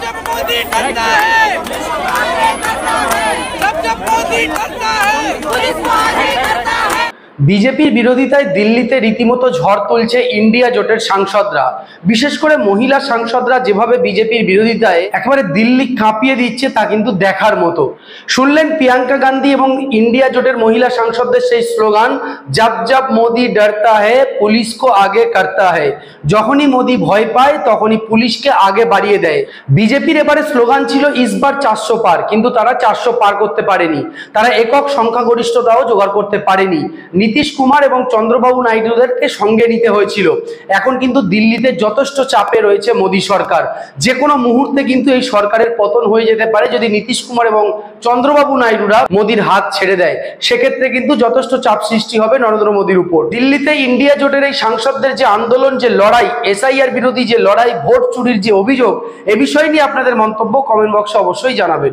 जब मोदी डरता है, जब मोदी डरता है, पुलिस वाले डरता है। বিজেপির বিরোধিতায় দিল্লিতে রীতিমতো ঝড় তুলছে ইন্ডিয়া জোটের সাংসদরা। বিশেষ করে মহিলা সাংসদরা যেভাবে বিজেপির বিরোধিতায় একেবারে দিল্লি কাঁপিয়ে দিচ্ছে তা কিন্তু দেখার মতো। শুনলেন প্রিয়াঙ্কা গান্ধী এবং ইন্ডিয়া জোটের মহিলা সাংসদদের সেই স্লোগান, জব জব মোদি ডরতা হ্যায় পুলিশ কো আগে করতা হ্যায়। যখনই মোদি ভয় পায় তখনই পুলিশকে আগে বাড়িয়ে দেয়। বিজেপির এবারে স্লোগান ছিল ইসবার 400 পার, কিন্তু তারা 400 পার করতে পারেনি। তারা একক সংখ্যাগরিষ্ঠতাও জোগাড় করতে পারেনি। নীতিশ কুমার এবং চন্দ্রবাবু নাইডুদেরকে সঙ্গে নিতে হয়েছিল। এখন কিন্তু দিল্লিতে যথেষ্ট চাপে রয়েছে মোদী সরকার। যে কোনো মুহূর্তে কিন্তু এই সরকারের পতন হয়ে যেতে পারে যদি নীতিশ কুমার এবং চন্দ্রবাবু নাইডুরা মোদীর হাত ছেড়ে দেয়। সেক্ষেত্রে কিন্তু যথেষ্ট চাপ সৃষ্টি হবে নরেন্দ্র মোদীর উপর। দিল্লিতে ইন্ডিয়া জোটের এই সাংসদদের যে আন্দোলন, যে লড়াই, এসআইআর বিরোধী যে লড়াই, ভোট চুরির যে অভিযোগ, এ বিষয় নিয়ে আপনাদের মন্তব্য কমেন্ট বক্সে অবশ্যই জানাবেন।